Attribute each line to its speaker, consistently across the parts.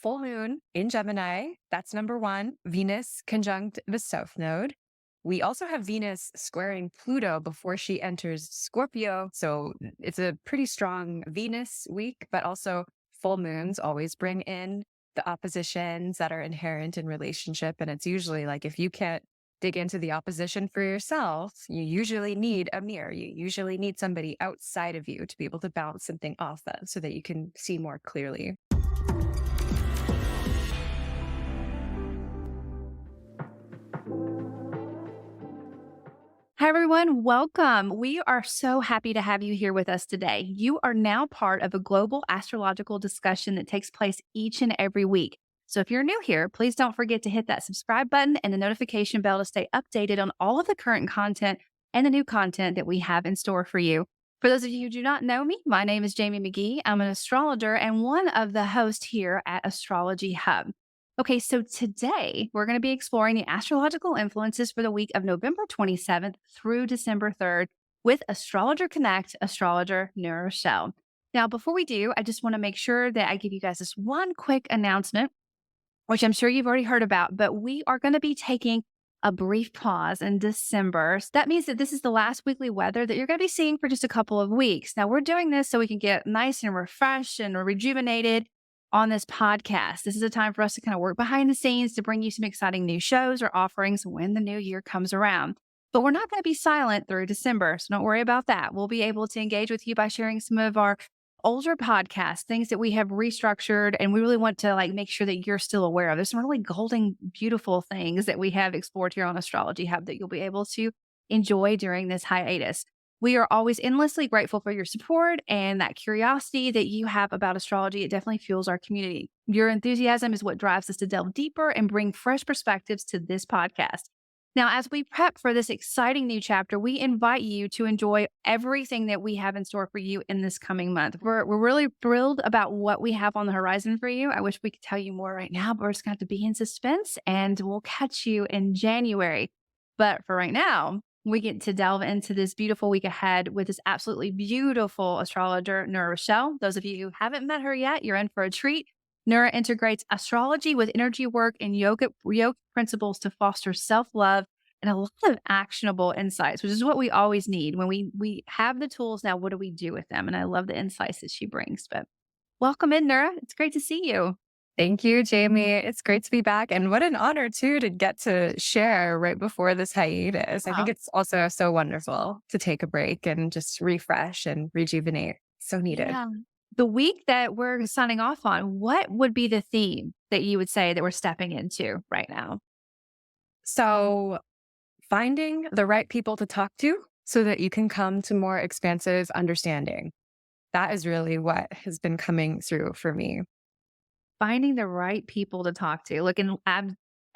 Speaker 1: full moon in Gemini. That's number one. Venus conjunct the South Node. We also have Venus squaring Pluto before she enters Scorpio. So it's a pretty strong Venus week, but also full moons always bring in the oppositions that are inherent in relationship. And it's usually like if you can't dig into the opposition for yourself, you usually need a mirror. You usually need somebody outside of you to be able to bounce something off of so that you can see more clearly.
Speaker 2: Hi, everyone. Welcome. We are so happy to have you here with us today. You are now part of a global astrological discussion that takes place each and every week. So if you're new here, please don't forget to hit that subscribe button and the notification bell to stay updated on all of the current content and the new content that we have in store for you. For those of you who do not know me, my name is Jamie McGee. I'm an astrologer and one of the hosts here at Astrology Hub. Okay, so today we're going to be exploring the astrological influences for the week of November 27th through December 3rd with Astrologer Connect astrologer Nura Rachelle. Now, before we do, I just want to make sure that I give you guys this one quick announcement, which I'm sure you've already heard about, but we are going to be taking a brief pause in December. So that means that this is the last weekly weather that you're going to be seeing for just a couple of weeks. Now, we're doing this so we can get nice and refreshed and rejuvenated on this podcast. This is a time for us to kind of work behind the scenes to bring you some exciting new shows or offerings when the new year comes around. But we're not going to be silent through December, so don't worry about that. We'll be able to engage with you by sharing some of our older podcasts, things that we have restructured, and we really want to make sure that you're still aware of. There's some really golden, beautiful things that we have explored here on Astrology Hub that you'll be able to enjoy during this hiatus. We are always endlessly grateful for your support and that curiosity that you have about astrology. It definitely fuels our community. Your enthusiasm is what drives us to delve deeper and bring fresh perspectives to this podcast. Now, as we prep for this exciting new chapter, we invite you to enjoy everything that we have in store for you in this coming month. We're really thrilled about what we have on the horizon for you. I wish we could tell you more right now, but we're just going to have to be in suspense and we'll catch you in January. But for right now, we get to delve into this beautiful week ahead with this absolutely beautiful astrologer, Nura Rachelle. Those of you who haven't met her yet, you're in for a treat. Nura integrates astrology with energy work and yoga principles to foster self-love and a lot of actionable insights, which is what we always need. When we have the tools now, what do we do with them? And I love the insights that she brings. But welcome in, Nura. It's great to see you.
Speaker 1: Thank you, Jamie. It's great to be back. And what an honor, too, to get to share right before this hiatus. I think it's also so wonderful to take a break and just refresh and rejuvenate. So needed.
Speaker 2: Yeah. The week that we're signing off on, what would be the theme that you would say that we're stepping into right now?
Speaker 1: So finding the right people to talk to so that you can come to more expansive understanding. That is really what has been coming through for me.
Speaker 2: Finding the right people to talk to. Look, and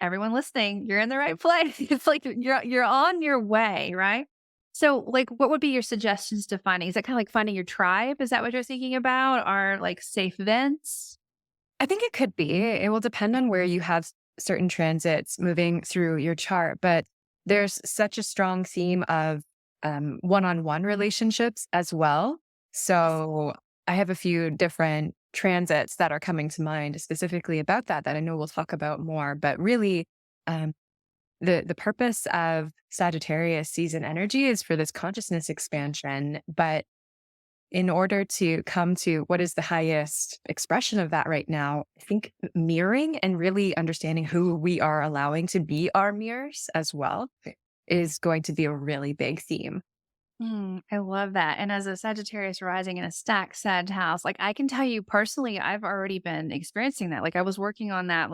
Speaker 2: everyone listening, you're in the right place. It's like you're on your way, right? So, what would be your suggestions to finding? Is that kind of like finding your tribe? Is that what you're thinking about? Or safe vents?
Speaker 1: I think it could be. It will depend on where you have certain transits moving through your chart, but there's such a strong theme of one-on-one relationships as well. So I have a few different transits that are coming to mind specifically about that I know we'll talk about more, but really the purpose of Sagittarius season energy is for this consciousness expansion. But in order to come to what is the highest expression of that right now, I think mirroring and really understanding who we are allowing to be our mirrors as well is going to be a really big theme.
Speaker 2: I love that. And as a Sagittarius rising in a stacked Sag house, I can tell you personally, I've already been experiencing that. I was working on that,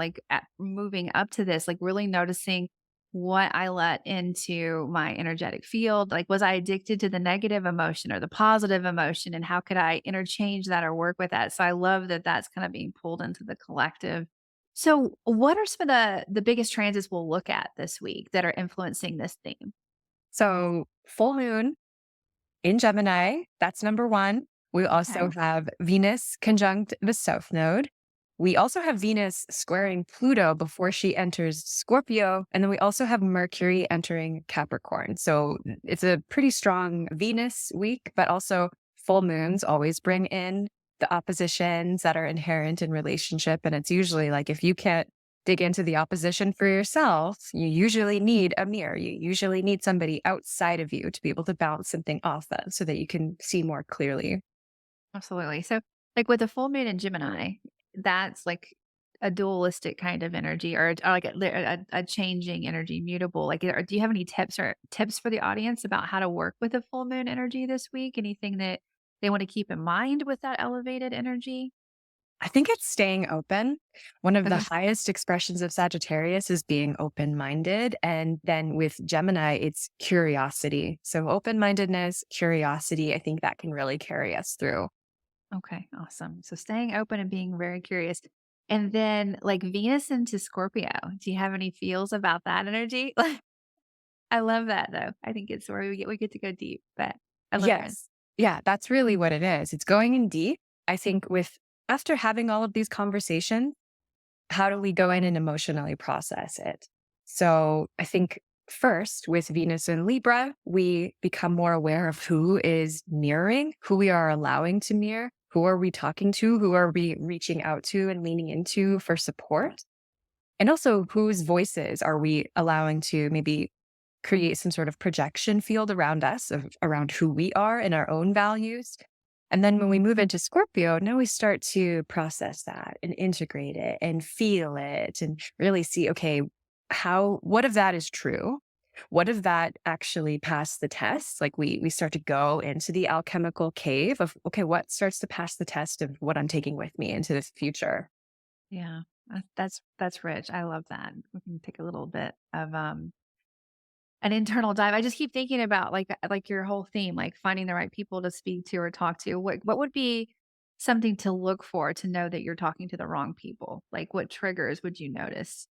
Speaker 2: moving up to this, really noticing what I let into my energetic field. Was I addicted to the negative emotion or the positive emotion? And how could I interchange that or work with that? So I love that that's kind of being pulled into the collective. So, what are some of the biggest transits we'll look at this week that are influencing this theme?
Speaker 1: So full moon in Gemini, that's number one. We also
Speaker 2: Okay.
Speaker 1: have Venus conjunct the South Node. We also have Venus squaring Pluto before she enters Scorpio. And then we also have Mercury entering Capricorn. So it's a pretty strong Venus week, but also full moons always bring in the oppositions that are inherent in relationship. And it's usually like if you can't dig into the opposition for yourself, you usually need a mirror. You usually need somebody outside of you to be able to bounce something off of so that you can see more clearly.
Speaker 2: Absolutely. So, like with the full moon in Gemini, that's like a dualistic kind of energy, or like a changing energy, mutable. Like, do you have any tips for the audience about how to work with the full moon energy this week? Anything that they want to keep in mind with that elevated energy?
Speaker 1: I think it's staying open. One of the
Speaker 2: Okay.
Speaker 1: highest expressions of Sagittarius is being open minded. And then with Gemini, it's curiosity. So, open mindedness, curiosity, I think that can really carry us through.
Speaker 2: Okay. Awesome. So staying open and being very curious. And then like Venus into Scorpio. Do you have any feels about that energy? I love that though. I think it's where we get to go deep, but I love your
Speaker 1: Yes. Yeah, that's really what it is. It's going in deep. I think with after having all of these conversations, how do we go in and emotionally process it? So I think first with Venus and Libra, we become more aware of who is mirroring, who we are allowing to mirror, who are we talking to, who are we reaching out to and leaning into for support. And also, whose voices are we allowing to maybe create some sort of projection field around us, around who we are and our own values? And then when we move into Scorpio, now we start to process that and integrate it and feel it and really see, okay, what of that is true? What if that actually passed the test? Like we start to go into the alchemical cave of, okay, what starts to pass the test of what I'm taking with me into the future?
Speaker 2: Yeah, that's rich. I love that. We can take a little bit of an internal dive. I just keep thinking about like your whole theme, like finding the right people to speak to or talk to. What would be something to look for to know that you're talking to the wrong people? Like what triggers would you notice?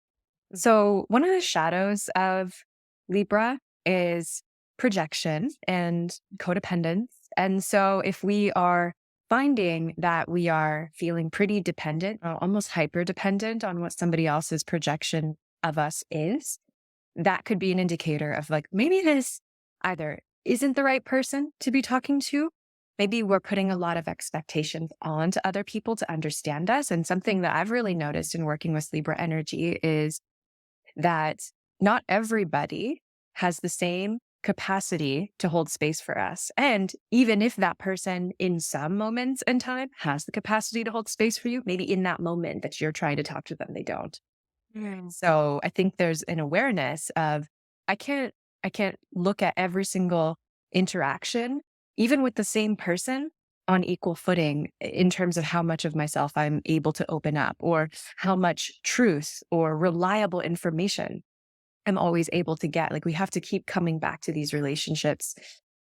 Speaker 1: So, one of the shadows of Libra is projection and codependence. And so, if we are finding that we are feeling pretty dependent, or almost hyper dependent on what somebody else's projection of us is, that could be an indicator of like maybe this either isn't the right person to be talking to. Maybe we're putting a lot of expectations on to other people to understand us. And something that I've really noticed in working with Libra energy is that not everybody has the same capacity to hold space for us. And even if that person in some moments in time has the capacity to hold space for you, maybe in that moment that you're trying to talk to them, they don't. So I think there's an awareness of I can't I can't look at every single interaction, even with the same person on equal footing in terms of how much of myself I'm able to open up or how much truth or reliable information I'm always able to get. Like we have to keep coming back to these relationships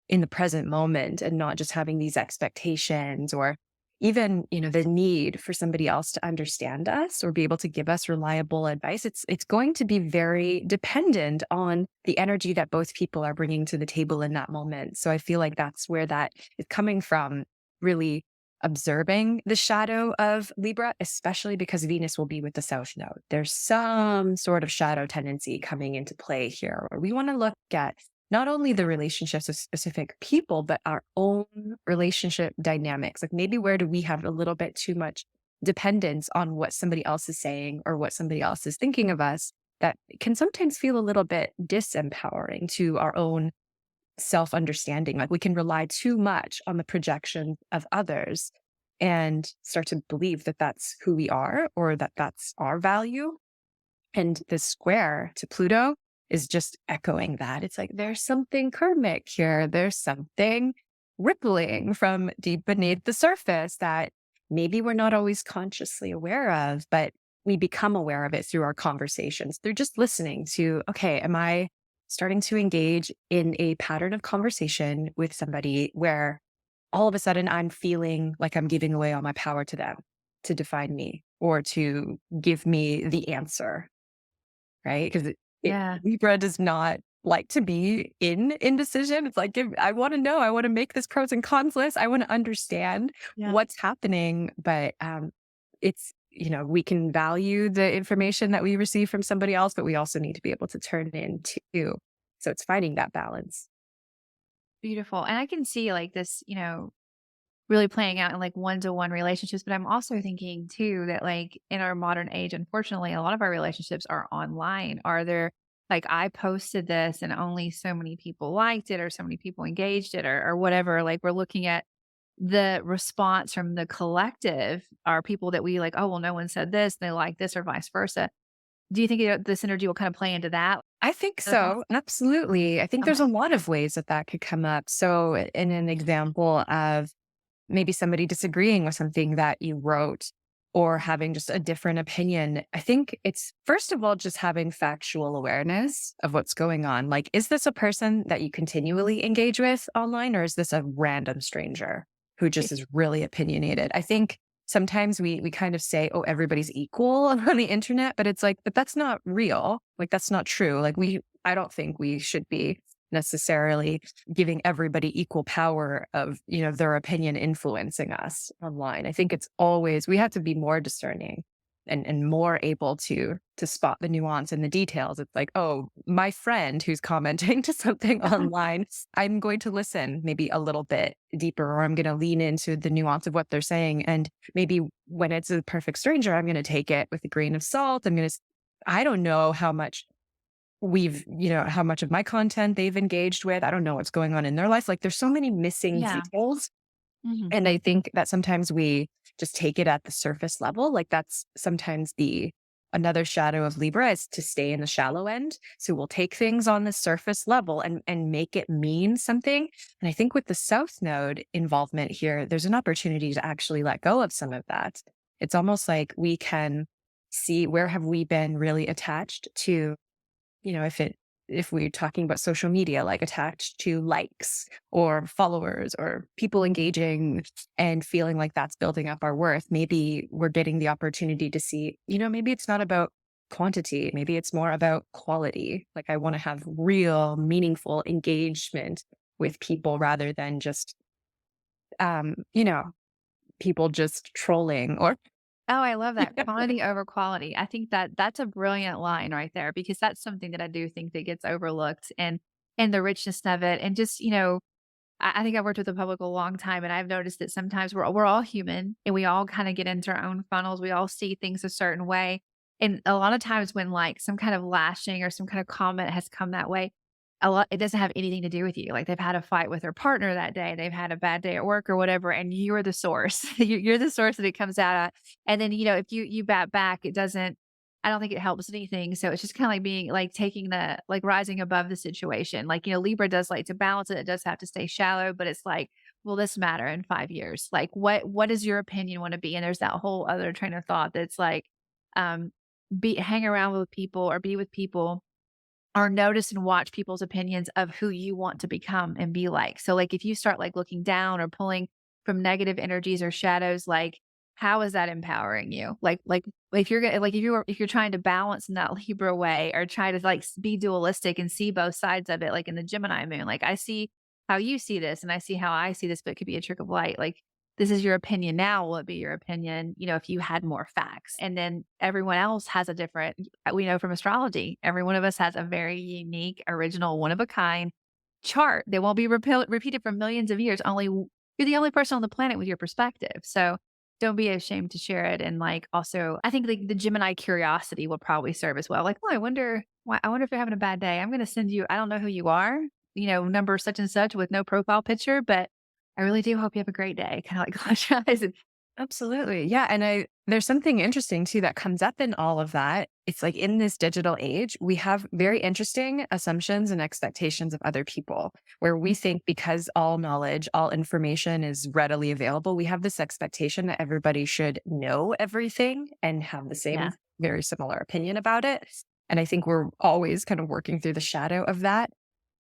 Speaker 1: in the present moment and not just having these expectations or even, the need for somebody else to understand us or be able to give us reliable advice. It's going to be very dependent on the energy that both people are bringing to the table in that moment. So I feel like that's where that is coming from, really observing the shadow of Libra, especially because Venus will be with the South Node. There's some sort of shadow tendency coming into play here where we want to look at not only the relationships of specific people, but our own relationship dynamics. Like maybe where do we have a little bit too much dependence on what somebody else is saying or what somebody else is thinking of us that can sometimes feel a little bit disempowering to our own self understanding. Like we can rely too much on the projection of others and start to believe that that's who we are or that that's our value. And the square to Pluto is just echoing that. It's like there's something karmic here. There's something rippling from deep beneath the surface that maybe we're not always consciously aware of, but we become aware of it through our conversations. They're just listening to, okay, am I starting to engage in a pattern of conversation with somebody where all of a sudden I'm feeling like I'm giving away all my power to them to define me or to give me the answer, right? Because
Speaker 2: Yeah.
Speaker 1: Libra does not like to be in indecision. It's like, if I want to know, I want to make this pros and cons list. I want to understand
Speaker 2: Yeah.
Speaker 1: what's happening. But it's, we can value the information that we receive from somebody else, but we also need to be able to turn it in too. So it's finding that balance.
Speaker 2: Beautiful. And I can see like this, really playing out in like one-to-one relationships. But I'm also thinking too that like in our modern age, unfortunately, a lot of our relationships are online. Are there like I posted this and only so many people liked it or so many people engaged it or whatever. Like we're looking at the response from the collective are people that we like, oh, well, no one said this, they like this, or vice versa. Do you think this energy will kind of play into that?
Speaker 1: I think
Speaker 2: Other thoughts?
Speaker 1: so. Absolutely. I think there's
Speaker 2: Okay.
Speaker 1: a lot of ways that that could come up. So, in an example of maybe somebody disagreeing with something that you wrote or having just a different opinion, I think it's first of all just having factual awareness of what's going on. Like, is this a person that you continually engage with online, or is this a random stranger who just is really opinionated? I think sometimes we kind of say, oh, everybody's equal on the internet, but it's like, but that's not real. Like, that's not true. I don't think we should be necessarily giving everybody equal power of, their opinion influencing us online. I think it's always, we have to be more discerning and more able to spot the nuance and the details. It's like, oh, my friend who's commenting to something online, I'm going to listen maybe a little bit deeper, or I'm going to lean into the nuance of what they're saying. And maybe when it's a perfect stranger, I'm going to take it with a grain of salt. I don't know how much of my content they've engaged with. I don't know what's going on in their life. Like, there's so many missing
Speaker 2: Yeah.
Speaker 1: details.
Speaker 2: Mhm.
Speaker 1: And I think that sometimes we just take it at the surface level. Like, that's sometimes another shadow of Libra is to stay in the shallow end. So we'll take things on the surface level and make it mean something. And I think with the South Node involvement here, there's an opportunity to actually let go of some of that. It's almost like we can see, where have we been really attached to, if we're talking about social media, like attached to likes or followers or people engaging and feeling like that's building up our worth, maybe we're getting the opportunity to see, maybe it's not about quantity, maybe it's more about quality. Like, I want to have real, meaningful engagement with people rather than just, um, you know, people just trolling or
Speaker 2: Oh, I love that. Quantity over quality. I think that that's a brilliant line right there because that's something that I do think that gets overlooked and the richness of it. And just, I think I've worked with the public a long time and I've noticed that sometimes we're all human and we all kind of get into our own funnels. We all see things a certain way. And a lot of times when like some kind of lashing or some kind of comment has come that way, a lot it doesn't have anything to do with you. Like they've had a fight with their partner that day, they've had a bad day at work or whatever, and you're the source. You're the source that it comes out at. And then, if you bat back, it doesn't I don't think it helps anything. So it's just kind of like being like taking the like rising above the situation. Like, Libra does like to balance it. It does have to stay shallow, but it's like, will this matter in 5 years? Like what does your opinion want to be? And there's that whole other train of thought that's like, um, hang around with people or be with people or notice and watch people's opinions of who you want to become and be like. So like if you start like looking down or pulling from negative energies or shadows, like how is that empowering you? Like if you're gonna like if you're trying to balance in that Libra way or try to like be dualistic and see both sides of it, like in the Gemini moon, like I see how you see this and I see how I see this, but it could be a trick of light. Like this is your opinion now. Will it be your opinion, if you had more facts? And then everyone else has a different, we know from astrology, every one of us has a very unique, original, one of a kind chart that won't be repeated for millions of years. You're the only person on the planet with your perspective. So don't be ashamed to share it. And like also, I think like the Gemini curiosity will probably serve as well. Like, oh, I wonder if you're having a bad day. I'm going to send you, I don't know who you are, number such and such with no profile picture, but I really do hope you have a great day. Kind of like close your eyes and
Speaker 1: Absolutely. Yeah. And there's something interesting too that comes up in all of that. It's like, in this digital age, we have very interesting assumptions and expectations of other people, where we think because all knowledge, all information is readily available, we have this expectation that everybody should know everything and have the same,
Speaker 2: yeah.
Speaker 1: very similar opinion about it. And I think we're always kind of working through the shadow of that.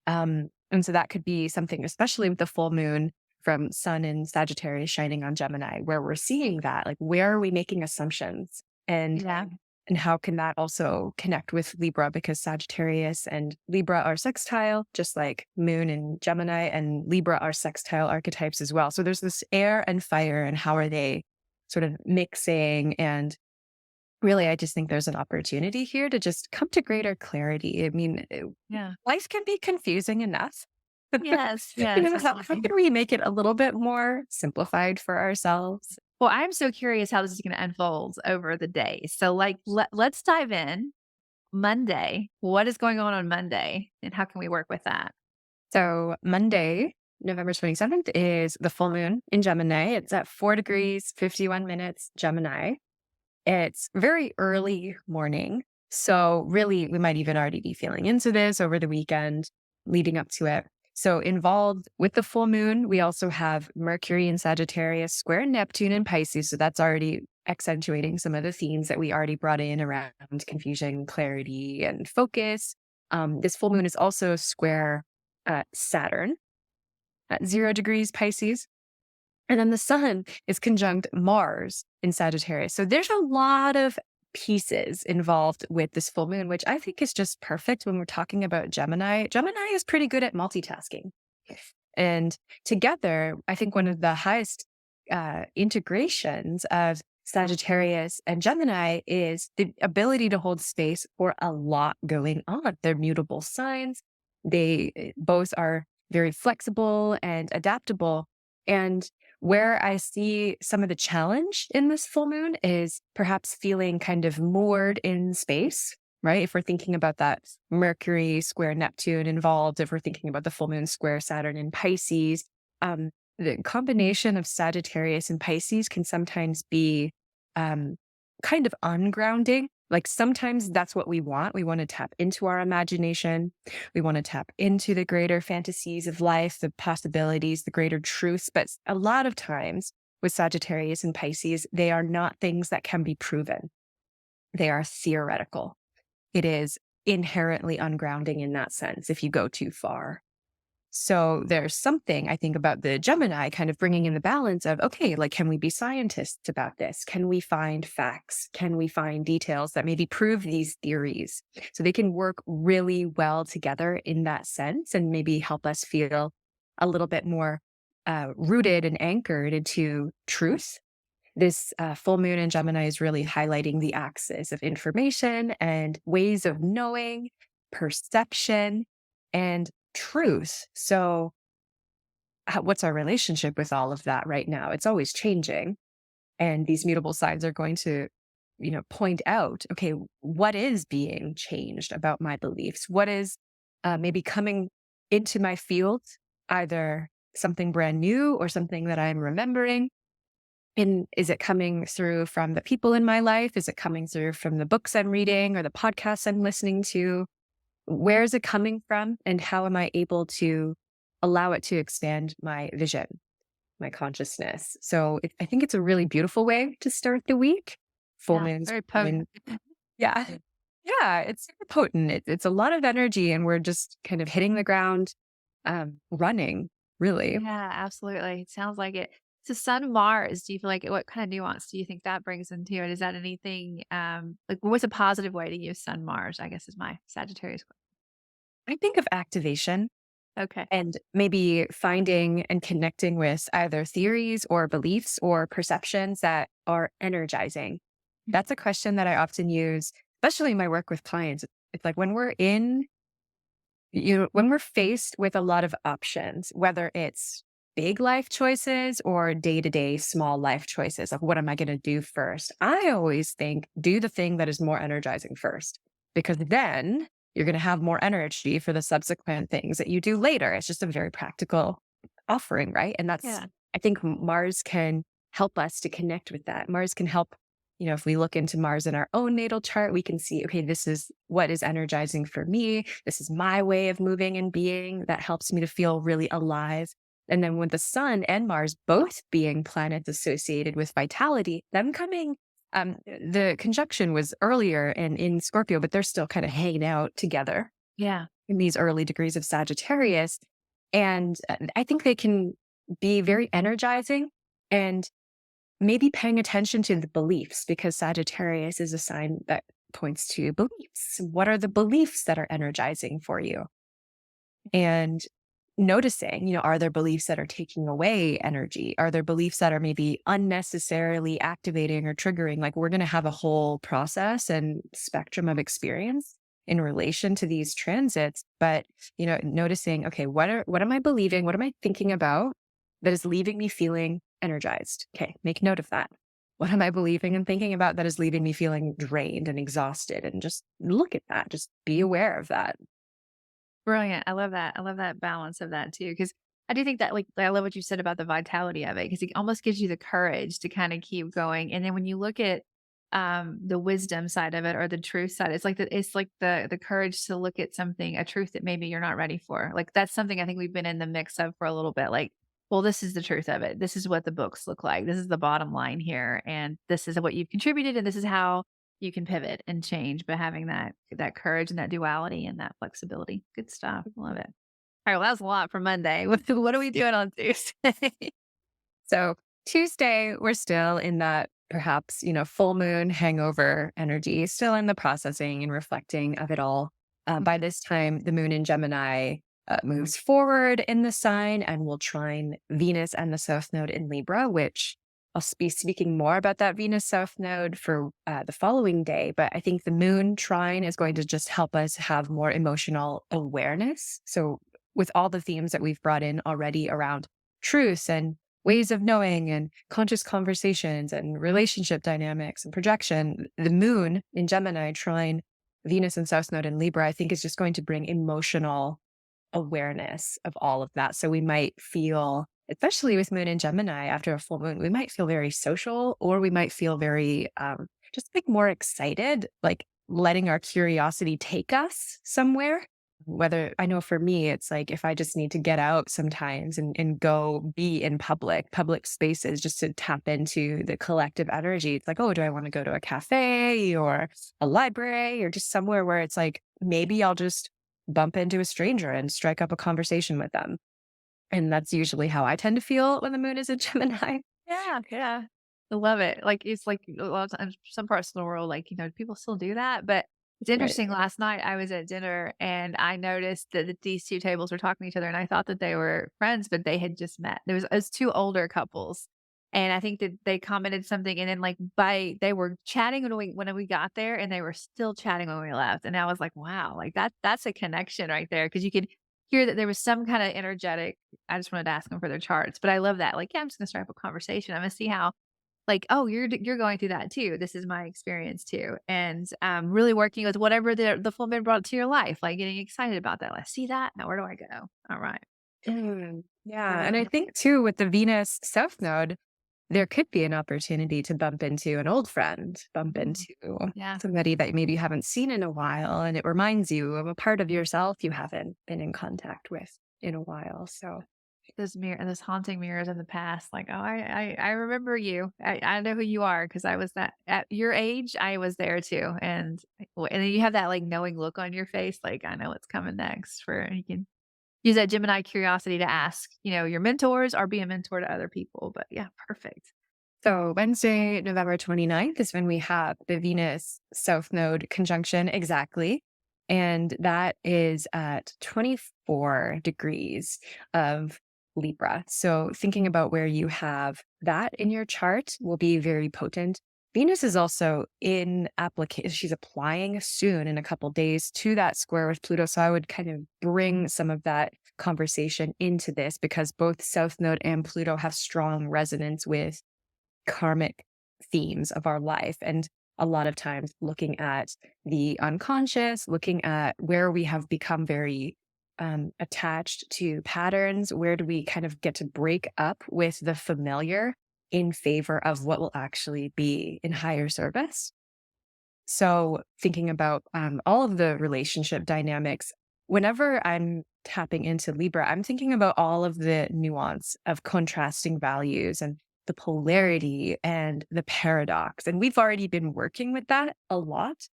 Speaker 1: And so that could be something, especially with the full moon from Sun in Sagittarius shining on Gemini, where we're seeing that, like, where are we making assumptions?
Speaker 2: Yeah.
Speaker 1: And how can that also connect with Libra? Because Sagittarius and Libra are sextile, just like Moon and Gemini, and Libra are sextile archetypes as well. So there's this air and fire, and how are they sort of mixing? And really, I just think there's an opportunity here to just come to greater clarity. I mean,
Speaker 2: Yeah.
Speaker 1: life can be confusing enough.
Speaker 2: Yes, yes,
Speaker 1: How
Speaker 2: absolutely.
Speaker 1: can we make it a little bit more simplified for ourselves?
Speaker 2: Well, I'm so curious how this is gonna unfold over the days. So, like, let's dive in. Monday, what is going on Monday, and how can we work with that?
Speaker 1: So Monday, November 27th is the full moon in Gemini. It's at 4 degrees, 51 minutes Gemini. It's very early morning. So really, we might even already be feeling into this over the weekend leading up to it. So involved with the full moon, we also have Mercury in Sagittarius square Neptune in Pisces. So that's already accentuating some of the themes that we already brought in around confusion, clarity, and focus. This full moon is also square Saturn at 0 degrees Pisces. And then the sun is conjunct Mars in Sagittarius. So there's a lot of pieces involved with this full moon, which I think is just perfect when we're talking about Gemini. Gemini is pretty good at multitasking. And together, I think one of the highest integrations of Sagittarius and Gemini is the ability to hold space for a lot going on. They're mutable signs. They both are very flexible and adaptable. And where I see some of the challenge in this full moon is perhaps feeling kind of moored in space, right? If we're thinking about that Mercury square Neptune involved, if we're thinking about the full moon square Saturn in Pisces, um, the combination of Sagittarius and Pisces can sometimes be um, kind of ungrounding. Like sometimes that's what we want. We want to tap into our imagination. We want to tap into the greater fantasies of life, the possibilities, the greater truths. But a lot of times with Sagittarius and Pisces, they are not things that can be proven. They are theoretical. It is inherently ungrounding in that sense if you go too far. So there's something I think about the Gemini kind of bringing in the balance of, okay, like, can we be scientists about this? Can we find facts? Can we find details that maybe prove these theories? So they can work really well together in that sense and maybe help us feel a little bit more rooted and anchored into truth. This full moon in Gemini is really highlighting the axis of information and ways of knowing, perception, and truth. So, what's our relationship with all of that right now? It's always changing. And these mutable signs are going to, point out, okay, what is being changed about my beliefs? What is maybe coming into my field, either something brand new or something that I'm remembering? And is it coming through from the people in my life? Is it coming through from the books I'm reading or the podcasts I'm listening to? Where is it coming from? And how am I able to allow it to expand my vision, my consciousness? So I think it's a really beautiful way to start the week. Full
Speaker 2: Yeah,
Speaker 1: moons.
Speaker 2: very
Speaker 1: When,
Speaker 2: potent.
Speaker 1: yeah. Yeah. It's super potent. It's a lot of energy, and we're just kind of hitting the ground, running, really.
Speaker 2: Yeah, absolutely. It sounds like it. So Sun Mars, do you feel like what kind of nuance do you think that brings into it? Is that anything like what's a positive way to use Sun Mars? I guess is my Sagittarius.
Speaker 1: I think of activation
Speaker 2: Okay.
Speaker 1: and maybe finding and connecting with either theories or beliefs or perceptions that are energizing. That's a question that I often use, especially in my work with clients. It's like when we're faced with a lot of options, whether it's big life choices or day to day small life choices, like what am I going to do first? I always think do the thing that is more energizing first, because then you're going to have more energy for the subsequent things that you do later. It's just a very practical offering, right? And
Speaker 2: Yeah.
Speaker 1: I think Mars can help us to connect with that. Mars can help, if we look into Mars in our own natal chart, we can see, okay, this is what is energizing for me. This is my way of moving and being that helps me to feel really alive. And then with the sun and Mars both being planets associated with vitality, them coming, the conjunction was earlier and in Scorpio, but they're still kind of hanging out together
Speaker 2: Yeah.
Speaker 1: in these early degrees of Sagittarius. And I think they can be very energizing and maybe paying attention to the beliefs, because Sagittarius is a sign that points to beliefs. What are the beliefs that are energizing for you? And noticing, are there beliefs that are taking away energy? Are there beliefs that are maybe unnecessarily activating or triggering? Like, we're going to have a whole process and spectrum of experience in relation to these transits, but noticing, okay, what am I believing? What am I thinking about that is leaving me feeling energized? Okay, make note of that. What am I believing and thinking about that is leaving me feeling drained and exhausted? And just look at that. Just be aware of that.
Speaker 2: Brilliant. I love that. I love that balance of that too. Because I do think that, like, I love what you said about the vitality of it, because it almost gives you the courage to kind of keep going. And then when you look at the wisdom side of it, or the truth side, it's like the courage to look at something, a truth that maybe you're not ready for. Like, that's something I think we've been in the mix of for a little bit. Like, well, this is the truth of it. This is what the books look like. This is the bottom line here. And this is what you've contributed. And this is how you can pivot and change, but having that courage and that duality and that flexibility. Good stuff. Love it. All right, well, that was a lot for Monday. What are we doing on Tuesday?
Speaker 1: So Tuesday, we're still in that perhaps, full moon hangover energy, still in the processing and reflecting of it all. By this time, the moon in Gemini moves forward in the sign and will trine Venus and the South Node in Libra, which I'll be speaking more about that Venus South Node for the following day. But I think the moon trine is going to just help us have more emotional awareness. So, with all the themes that we've brought in already around truth and ways of knowing and conscious conversations and relationship dynamics and projection, the moon in Gemini trine Venus and South Node in Libra, I think is just going to bring emotional awareness of all of that. So we might feel, especially with moon in Gemini after a full moon, we might feel very social, or we might feel very just like more excited, like letting our curiosity take us somewhere. Whether I know for me, it's like if I just need to get out sometimes and go be in public spaces just to tap into the collective energy. It's like, oh, do I want to go to a cafe or a library or just somewhere where it's like, maybe I'll just bump into a stranger and strike up a conversation with them. And that's usually how I tend to feel when the moon is in Gemini.
Speaker 2: Yeah, yeah. I love it. Like, it's like a lot of times, some parts of the world, like, people still do that. But it's
Speaker 1: Right.
Speaker 2: interesting. Last night I was at dinner and I noticed that these two tables were talking to each other, and I thought that they were friends, but they had just met. It was two older couples. And I think that they commented something, and then, like, they were chatting when we got there, and they were still chatting when we left. And I was like, wow, like that's a connection right there. Cause you could hear that there was some kind of energetic. I just wanted to ask them for their charts, but I love that. Like, yeah, I'm just gonna start up a conversation. I'm gonna see how, like, oh, you're going through that too. This is my experience too, and really working with whatever the full moon brought to your life, like getting excited about that. Like, see that? Now where do I go? All right.
Speaker 1: Yeah. And I think too, with the Venus South Node, there could be an opportunity to bump into an old friend, bump
Speaker 2: Mhm.
Speaker 1: into
Speaker 2: Yeah.
Speaker 1: somebody that maybe you haven't seen in a while, and it reminds you of a part of yourself you haven't been in contact with in a while. So,
Speaker 2: Those haunting mirrors of the past, like, "Oh, I remember you. I know who you are because I was that at your age, I was there too." And then you have that, like, knowing look on your face, like, "I know what's coming next," for you can use that Gemini curiosity to ask, your mentors, or be a mentor to other people. But yeah, perfect.
Speaker 1: so Wednesday, November 29th is when we have the Venus South Node conjunction exactly. And that is at 24 degrees of Libra. So thinking about where you have that in your chart will be very potent. Venus is also in application. She's applying soon in a couple days to that square with Pluto. So I would kind of bring some of that conversation into this, because both South Node and Pluto have strong resonance with karmic themes of our life. And a lot of times looking at the unconscious, looking at where we have become very attached to patterns, where do we kind of get to break up with the familiar in favor of what will actually be in higher service. So thinking about all of the relationship dynamics, whenever I'm tapping into Libra, I'm thinking about all of the nuance of contrasting values and the polarity and the paradox. And we've already been working with that a lot,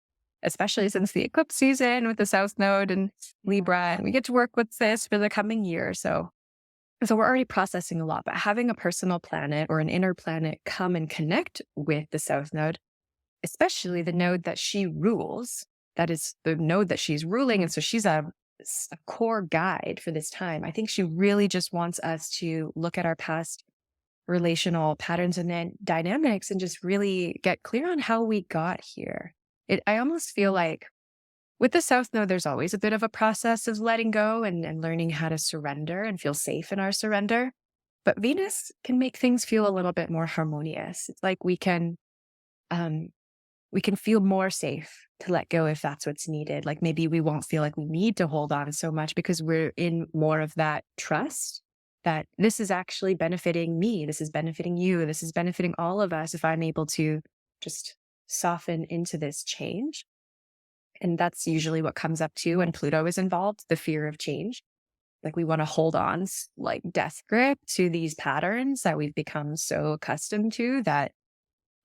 Speaker 1: especially since the eclipse season with the South Node and Libra. And we get to work with this for the coming year. So we're already processing a lot, but having a personal planet or an inner planet come and connect with the South Node, especially the node that she rules. That is the node that she's ruling. And so she's a core guide for this time. I think she really just wants us to look at our past relational patterns and then dynamics and just really get clear on how we got here. I almost feel like With the South Node, there's always a bit of a process of letting go and learning how to surrender and feel safe in our surrender. But Venus can make things feel a little bit more harmonious. It's like um, we can feel more safe to let go if that's what's needed. Like maybe we won't feel like we need to hold on so much because we're in more of that trust that this is actually benefiting me. This is benefiting you. This is benefiting all of us if I'm able to just soften into this change. And that's usually what comes up too when Pluto is involved, the fear of change. Like we want to hold on like death grip to these patterns that we've become so accustomed to that,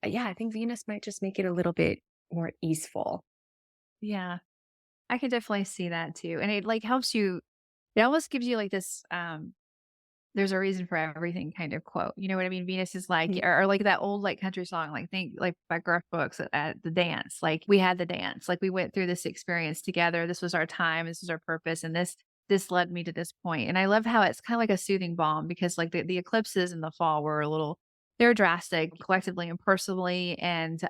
Speaker 1: yeah, I think Venus might just make it a little bit more easeful.
Speaker 2: Yeah. I can definitely see that too. And it like helps you, it almost gives you like this there's a reason for everything kind of quote. You know what I mean? Venus is like,
Speaker 1: Mhm.
Speaker 2: or like that old like country song, like think like by Garth Brooks at the dance. Like we had the dance, like we went through this experience together. This was our time. This was our purpose, and this led me to this point. And I love how it's kind of like a soothing balm because like the eclipses in the fall were a little, they're drastic collectively and personally, and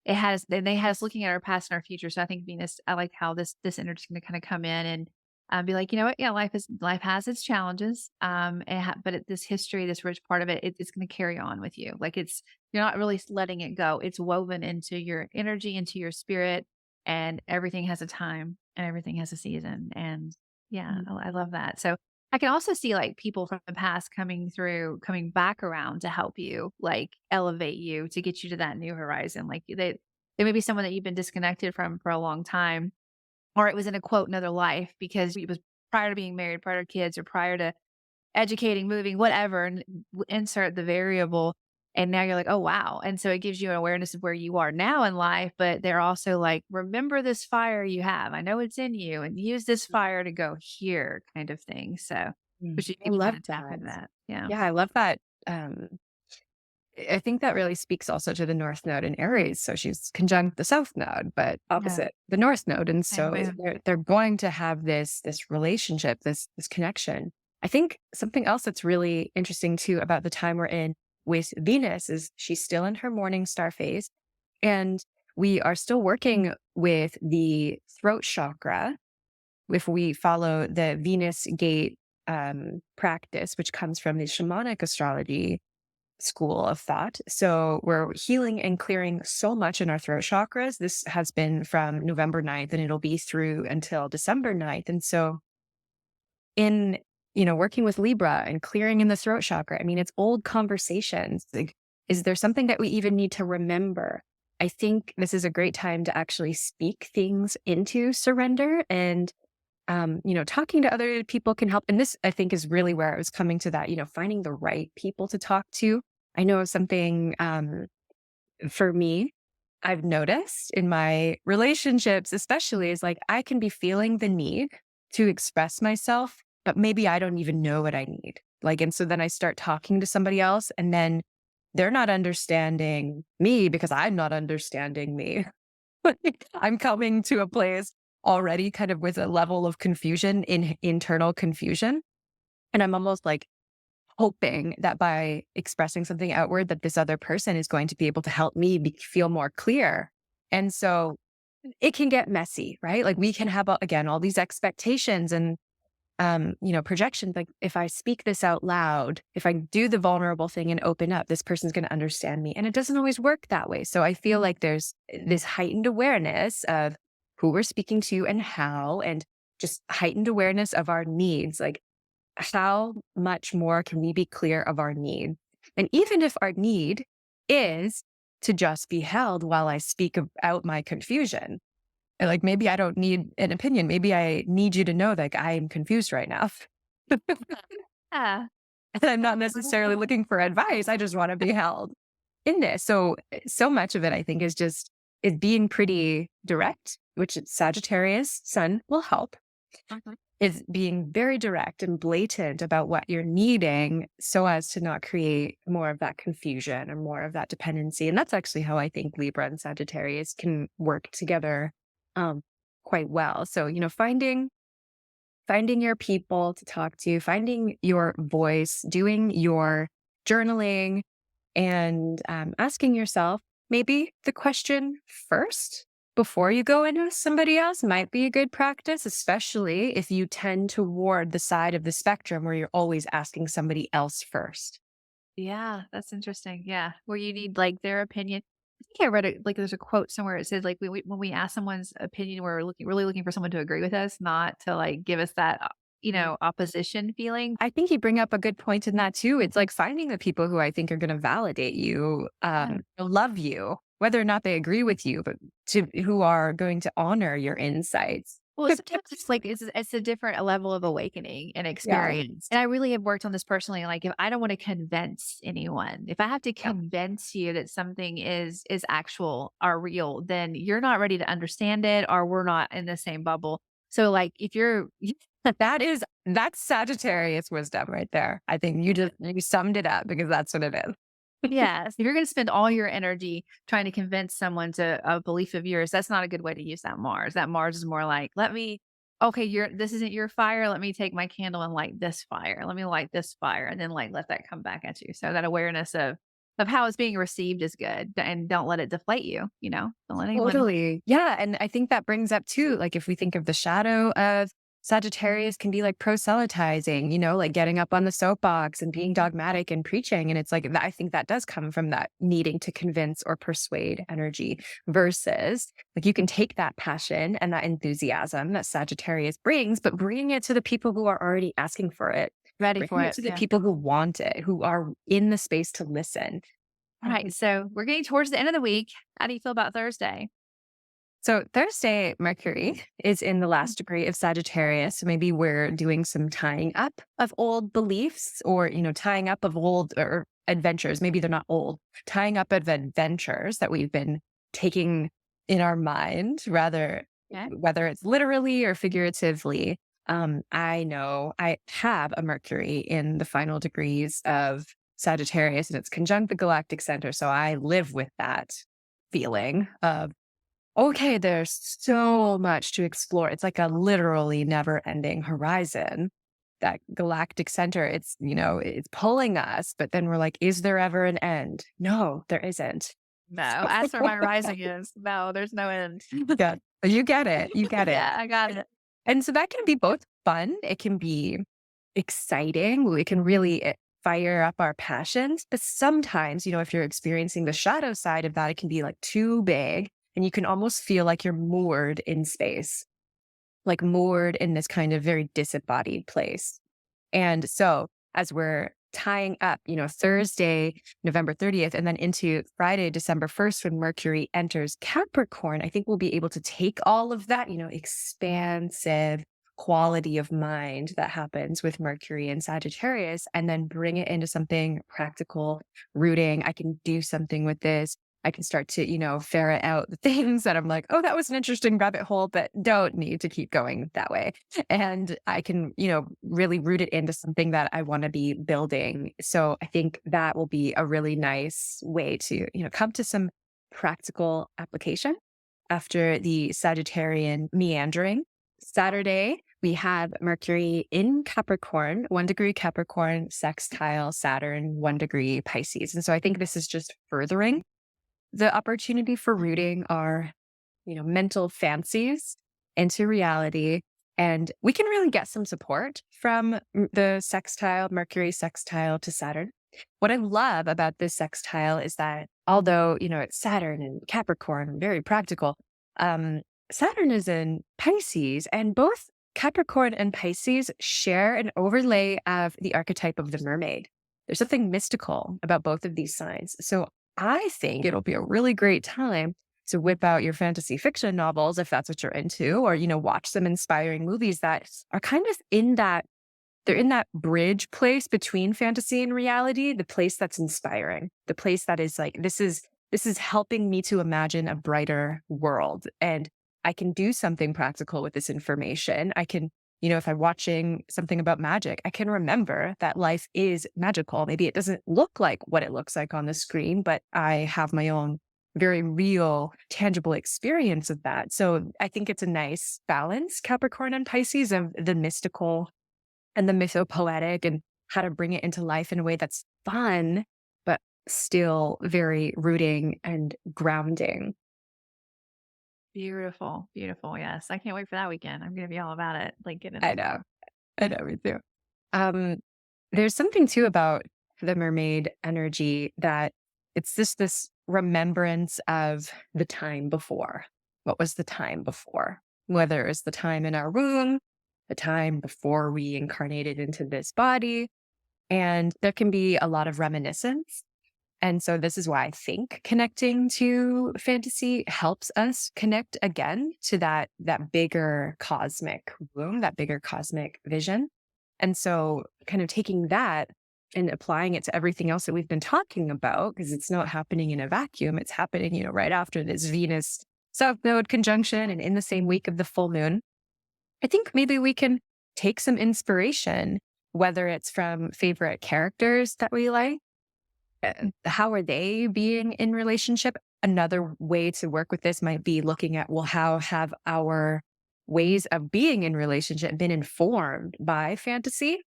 Speaker 2: it has and they had us looking at our past and our future. So I think Venus, I like how this energy is going to kind of come in and be like, you know what? Yeah, life has its challenges. But this history, this rich part of it, it's going to carry on with you. Like you're not really letting it go. It's woven into your energy, into your spirit, and everything has a time and everything has a season. And yeah,
Speaker 1: Mhm.
Speaker 2: I love that. So I can also see like people from the past coming through, coming back around to help you, like elevate you to get you to that new horizon. Like they may be someone that you've been disconnected from for a long time or it was in a quote, another life because it was prior to being married, prior to kids, or prior to educating, moving, whatever, and insert the variable. And now you're like, oh, wow. And so it gives you an awareness of where you are now in life, but they're also like, remember this fire you have. I know it's in you and use this fire to go here kind of thing. So, which you
Speaker 1: I
Speaker 2: can kind
Speaker 1: love
Speaker 2: of tap
Speaker 1: that.
Speaker 2: into that. Yeah.
Speaker 1: Yeah, I love that. Um, I think that really speaks also to the North Node in Aries. So she's conjunct the South Node, but
Speaker 2: Yeah.
Speaker 1: opposite the North Node. And
Speaker 2: Same
Speaker 1: so
Speaker 2: moon.
Speaker 1: they're going to have this relationship, this connection. I think something else that's really interesting too about the time we're in with Venus is she's still in her morning star phase, and we are still working with the throat chakra if we follow the Venus gate practice, which comes from the shamanic astrology school of thought. So we're healing and clearing so much in our throat chakras. This has been from November 9th and it'll be through until December 9th. And so in, working with Libra and clearing in the throat chakra, I mean, it's old conversations. Like, is there something that we even need to remember? I think this is a great time to actually speak things into surrender and talking to other people can help. And this, I think, is really where I was coming to that, finding the right people to talk to. I know something for me, I've noticed in my relationships, especially, is like I can be feeling the need to express myself, but maybe I don't even know what I need. Like, and so then I start talking to somebody else, and then they're not understanding me because I'm not understanding me. Like, I'm coming to a place already kind of with a level of confusion in internal confusion. And I'm almost like hoping that by expressing something outward that this other person is going to be able to help me feel more clear. And so it can get messy, right? Like we can have again all these expectations and projections. Like if I speak this out loud, if I do the vulnerable thing and open up, this person's going to understand me. And it doesn't always work that way. So I feel like there's this heightened awareness of who we're speaking to and how, and just heightened awareness of our needs. Like how much more can we be clear of our need? And even if our need is to just be held while I speak out my confusion, and like maybe I don't need an opinion. Maybe I need you to know like I am confused right now.
Speaker 2: Yeah.
Speaker 1: And I'm not necessarily looking for advice. I just want to be held in this. So so much of it I think is being pretty direct, which Sagittarius sun will help.
Speaker 2: Mhm.
Speaker 1: Is being very direct and blatant about what you're needing so as to not create more of that confusion or more of that dependency. And that's actually how I think Libra and Sagittarius can work together um, quite well. So, finding your people to talk to, finding your voice, doing your journaling, and asking yourself maybe the question first. before you go in with somebody else might be a good practice, especially if you tend toward the side of the spectrum where you're always asking somebody else first.
Speaker 2: Yeah, that's interesting. Yeah, where you need like their opinion. I think I read it like there's a quote somewhere. It says like when we ask someone's opinion, we're really looking for someone to agree with us, not to like give us that opposition feeling.
Speaker 1: I think you bring up a good point in that too. It's like finding the people who I think are going to validate you,
Speaker 2: Yeah.
Speaker 1: love you, whether or not they agree with you, but who are going to honor your insights.
Speaker 2: Well, sometimes it's like it's a different level of awakening and
Speaker 1: Yeah.
Speaker 2: experience. And I really have worked on this personally. Like if I don't want to convince anyone, if I have to
Speaker 1: Yeah.
Speaker 2: convince you that something is actual or real, then you're not ready to understand it or we're not in the same bubble. So like if you're
Speaker 1: That's Sagittarius wisdom right there. I think you summed it up because that's what it is.
Speaker 2: yes, if you're gonna spend all your energy trying to convince someone to a belief of yours, that's not a good way to use that Mars. That Mars is more like, "Let me okay, this isn't your fire, let me take my candle and light this fire. Let me light this fire," and then, like, let that come back at you. So that awareness of how it's being received is good, and don't let it deflate you, you know? Don't let anyone
Speaker 1: Totally. Yeah. And I think that brings up too, like if we think of the shadow of Sagittarius can be like proselytizing, like getting up on the soapbox and being dogmatic and preaching. And it's like, I think that does come from that needing to convince or persuade energy versus like you can take that passion and that enthusiasm that Sagittarius brings, but bringing it to the people who are already asking for it,
Speaker 2: ready for
Speaker 1: bringing it
Speaker 2: it.
Speaker 1: to the
Speaker 2: Yeah.
Speaker 1: people who want it, who are in the space to listen.
Speaker 2: Alright, so we're getting towards the end of the week. How do you feel about Thursday?
Speaker 1: So Thursday, Mercury is in the last degree of Sagittarius. So maybe we're doing some tying up of old beliefs or, tying up of old or adventures. Maybe they're not old, tying up of adventures that we've been taking in our mind, rather,
Speaker 2: Okay.
Speaker 1: whether it's literally or figuratively. I know I have a Mercury in the final degrees of Sagittarius and it's conjunct the galactic center. So I live with that feeling of okay, there's so much to explore. It's like a literally never ending horizon. That galactic center, it's pulling us, but then we're like, is there ever an end? No, there isn't.
Speaker 2: No, as for my rising is, no, there's no end.
Speaker 1: Yeah, you get it. You get it.
Speaker 2: Yeah, I got it.
Speaker 1: And so that can be both fun. It can be exciting. We can really fire up our passions. But sometimes, if you're experiencing the shadow side of that, it can be like too big and you can almost feel like you're moored in space, like moored in this kind of very disembodied place. And so as we're tying up, Thursday, November 30th, and then into Friday, December 1st, when Mercury enters Capricorn, I think we'll be able to take all of that, expansive quality of mind that happens with Mercury and Sagittarius, and then bring it into something practical, rooting. I can do something with this. I can start to, ferret out the things that I'm like, oh, that was an interesting rabbit hole, but don't need to keep going that way. And I can, really root it into something that I want to be building. So I think that will be a really nice way to, come to some practical application after the Sagittarian meandering. Saturday, we have Mercury in Capricorn, 1 degree Capricorn, sextile Saturn, 1 degree Pisces. And so I think this is just furthering the opportunity for rooting our, mental fancies into reality. And we can really get some support from the sextile, Mercury sextile to Saturn. What I love about this sextile is that although, it's Saturn and Capricorn, very practical, Saturn is in Pisces and both Capricorn and Pisces share an overlay of the archetype of the mermaid. There's something mystical about both of these signs. So I think it'll be a really great time to whip out your fantasy fiction novels if that's what you're into, or, watch some inspiring movies that are kind of they're in that bridge place between fantasy and reality, the place that's inspiring, the place that is like, this is helping me to imagine a brighter world. And I can do something practical with this information. I can, if I'm watching something about magic, I can remember that life is magical. Maybe it doesn't look like what it looks like on the screen, but I have my own very real, tangible experience of that. So I think it's a nice balance, Capricorn and Pisces, of the mystical and the mythopoetic and how to bring it into life in a way that's fun, but still very rooting and grounding.
Speaker 2: Beautiful, beautiful. Yes. I can't wait for that weekend. I'm going to be all about it. Like getting
Speaker 1: I
Speaker 2: into
Speaker 1: know. I
Speaker 2: it.
Speaker 1: know, me too. Um, there's something too about the mermaid energy that it's just this remembrance of the time before. What was the time before? Whether it's the time in our womb, the time before we incarnated into this body. And there can be a lot of reminiscence. And so this is why I think connecting to fantasy helps us connect again to that bigger cosmic womb, that bigger cosmic vision. And so kind of taking that and applying it to everything else that we've been talking about, because it's not happening in a vacuum. It's happening, right after this Venus South Node conjunction and in the same week of the full moon. I think maybe we can take some inspiration, whether it's from favorite characters that we like, how are they being in relationship? Another way to work with this might be looking at, well, how have our ways of being in relationship been informed by fantasy?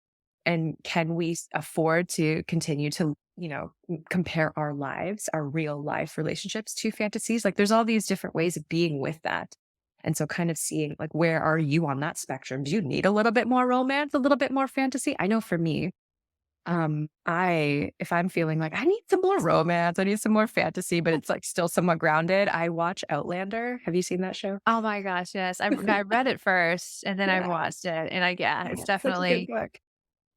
Speaker 1: And can we afford to continue to, compare our lives, our real life relationships to fantasies? Like there's all these different ways of being with that. And so kind of seeing like, where are you on that spectrum? Do you need a little bit more romance, a little bit more fantasy? I know for me, if I'm feeling like I need some more romance, I need some more fantasy, but it's like still somewhat grounded, I watch Outlander. Have you seen that show?
Speaker 2: Oh my gosh, yes. I read it first and then I
Speaker 1: Yeah.
Speaker 2: watched it. And yeah,
Speaker 1: Yeah,
Speaker 2: it's
Speaker 1: it's such a good
Speaker 2: definitely,
Speaker 1: book.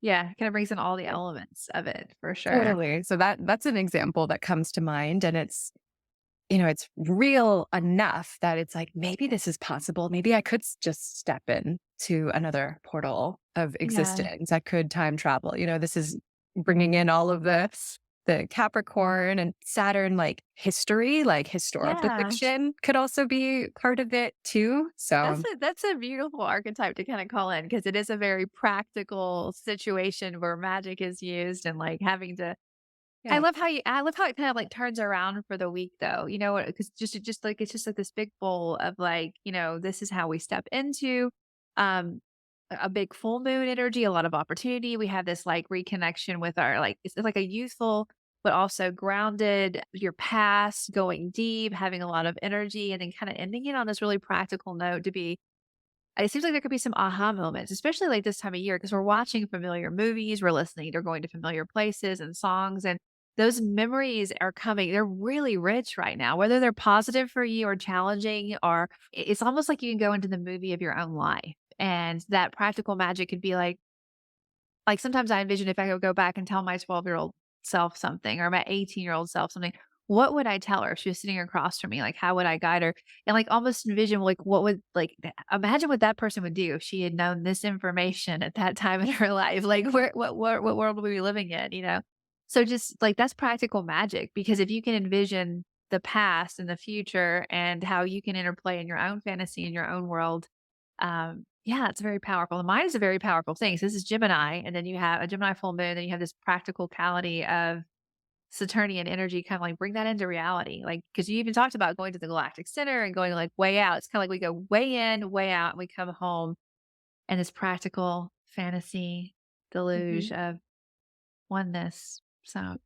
Speaker 2: yeah, kind of brings in all the elements of it for sure.
Speaker 1: Totally. So that's an example that comes to mind. And it's real enough that it's like, maybe this is possible. Maybe I could just step in to another portal of
Speaker 2: Yeah.
Speaker 1: existence. I could time travel. This is bringing in all of the Capricorn and Saturn, like history, like historical
Speaker 2: Yeah.
Speaker 1: fiction could also be part of it too. So
Speaker 2: That's a beautiful archetype to kind of call in because it is a very practical situation where magic is used and like having to
Speaker 1: yeah.
Speaker 2: I love how it kind of like turns around for the week though. You know, because just like it's just like this big bowl of like, this is how we step into um a big full moon energy, a lot of opportunity. We have this like reconnection with our like it's like a youthful but also grounded, your past, going deep, having a lot of energy, and then kind of ending it on this really practical note to be it seems like there could be some aha moments, especially like this time of year, because we're watching familiar movies, we're listening, they're going to familiar places and songs, and those memories are coming. They're really rich right now, whether they're positive for you or challenging, or it's almost like you can go into the movie of your own life. And that practical magic could be like sometimes I envision if I could go back and tell my 12-year-old self something or my 18-year-old self something, what would I tell her if she was sitting across from me? Like, how would I guide her? And like almost envision like what would like imagine what that person would do if she had known this information at that time in her life. Like what world would we be living in, you know? So just like that's practical magic because if you can envision the past and the future and how you can interplay in your own fantasy in your own world, yeah, it's very powerful. And mine is a very powerful thing. So this is Gemini, and then you have a Gemini full moon, then you have this practicality of Saturnian energy, kind of like bring that into reality. Like, because you even talked about going to the galactic center and going like way out. It's kind of like we go way in, way out, and we come home, and this practical fantasy deluge
Speaker 1: Mhm.
Speaker 2: of oneness. So,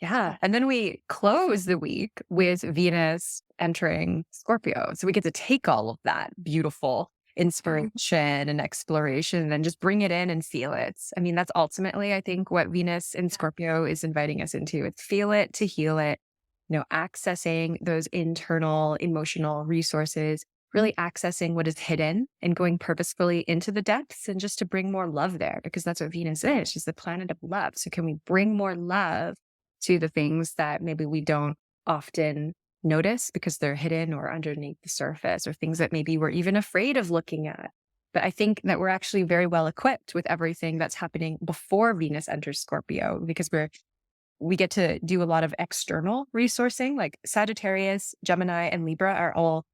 Speaker 1: Yeah. And then we close the week with Venus entering Scorpio. So we get to take all of that beautiful inspiration and exploration and just bring it in and feel it. I mean, that's ultimately, I think, what Venus in Scorpio is inviting us into. It's feel it to heal it, accessing those internal emotional resources, really accessing what is hidden and going purposefully into the depths and just to bring more love there because that's what Venus is. She's the planet of love. So can we bring more love to the things that maybe we don't often notice because they're hidden or underneath the surface or things that maybe we're even afraid of looking at. But I think that we're actually very well equipped with everything that's happening before Venus enters Scorpio because we get to do a lot of external resourcing like Sagittarius, Gemini, and Libra are all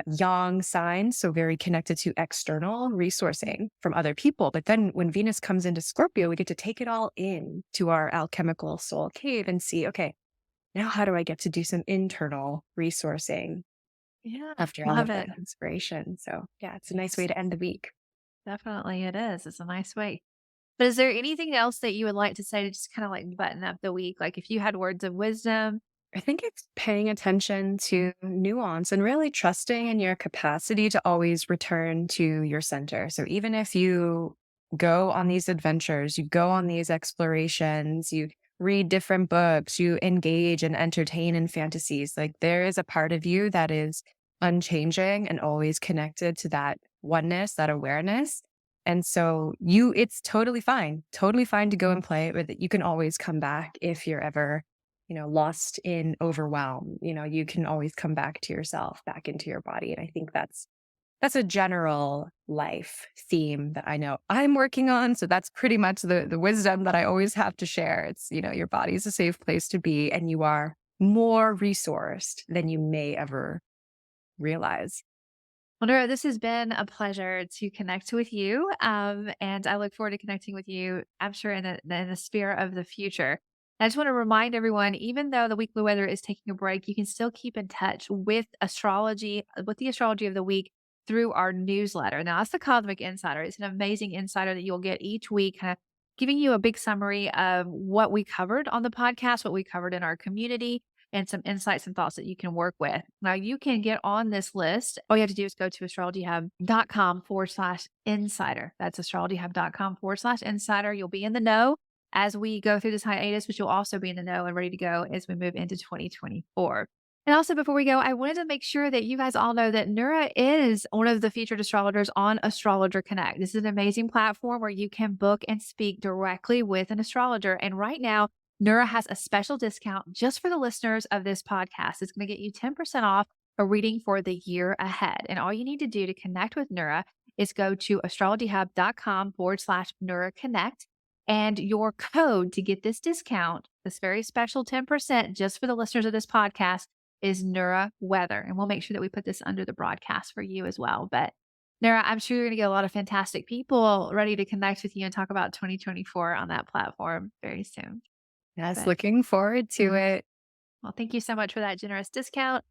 Speaker 1: yang signs, so very connected to external resourcing from other people. But then when Venus comes into Scorpio, we get to take it all in to our alchemical soul cave and see, okay, now how do I get to do some internal resourcing
Speaker 2: yeah,
Speaker 1: after all
Speaker 2: love
Speaker 1: of
Speaker 2: it.
Speaker 1: that inspiration? So yeah, it's a nice way
Speaker 2: Yes,
Speaker 1: to end the week.
Speaker 2: definitely it is. It's a nice way. But is there anything else that you would like to say to just kind of like button up the week? Like if you had words of wisdom
Speaker 1: I think it's paying attention to nuance and really trusting in your capacity to always return to your center. So even if you go on these adventures, you go on these explorations, you read different books, you engage and entertain in fantasies, like there is a part of you that is unchanging and always connected to that oneness, that awareness. And so it's totally fine to go and play it, but you can always come back if you're ever lost in overwhelm. You can always come back to yourself, back into your body. And I think that's a general life theme that I know I'm working on. So that's pretty much the wisdom that I always have to share. It's, your body is a safe place to be, and you are more resourced than you may ever realize.
Speaker 2: Well, Nura, this has been a pleasure to connect with you. And I look forward to connecting with you, I'm sure, in the sphere of the future. I just want to remind everyone, even though the weekly weather is taking a break, you can still keep in touch with astrology, with the astrology of the week through our newsletter. Now, that's the Cosmic Insider. It's an amazing insider that you'll get each week, kind of giving you a big summary of what we covered on the podcast, what we covered in our community, and some insights and thoughts that you can work with. Now, you can get on this list. All you have to do is go to astrologyhub.com/insider. That's astrologyhub.com/insider. You'll be in the know as we go through this hiatus, but you'll also be in the know and ready to go as we move into 2024. And also, before we go, I wanted to make sure that you guys all know that Nura is one of the featured astrologers on Astrologer Connect. This is an amazing platform where you can book and speak directly with an astrologer. And right now, Nura has a special discount just for the listeners of this podcast. It's going to get you 10% off a reading for the year ahead. And all you need to do to connect with Nura is go to astrologyhub.com/Nura Connect. And your code to get this discount, this very special 10% just for the listeners of this podcast, is Nura Weather. And we'll make sure that we put this under the broadcast for you as well. But Nura, I'm sure you're going to get a lot of fantastic people ready to connect with you and talk about 2024 on that platform very soon.
Speaker 1: Yes,
Speaker 2: But
Speaker 1: looking forward to it.
Speaker 2: well, thank you so much for that generous discount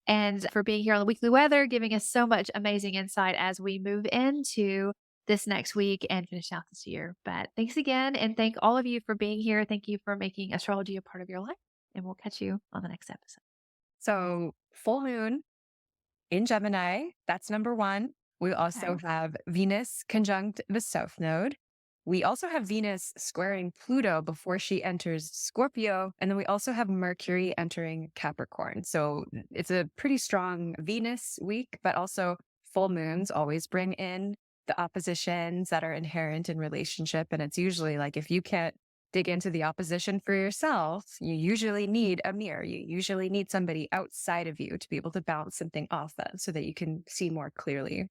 Speaker 2: and for being here on the weekly weather, giving us so much amazing insight as we move into this next week and finish out this year. But thanks again. And thank all of you for being here. Thank you for making astrology a part of your life. And we'll catch you on the next episode.
Speaker 1: So, full moon in Gemini, that's number one. We
Speaker 2: Okay.
Speaker 1: also have Venus conjunct the South Node. We also have Venus squaring Pluto before she enters Scorpio. And then we also have Mercury entering Capricorn. So it's a pretty strong Venus week, but also full moons always bring in the oppositions that are inherent in relationship. And it's usually like if you can't dig into the opposition for yourself, you usually need a mirror. You usually need somebody outside of you to be able to bounce something off of so that you can see more clearly.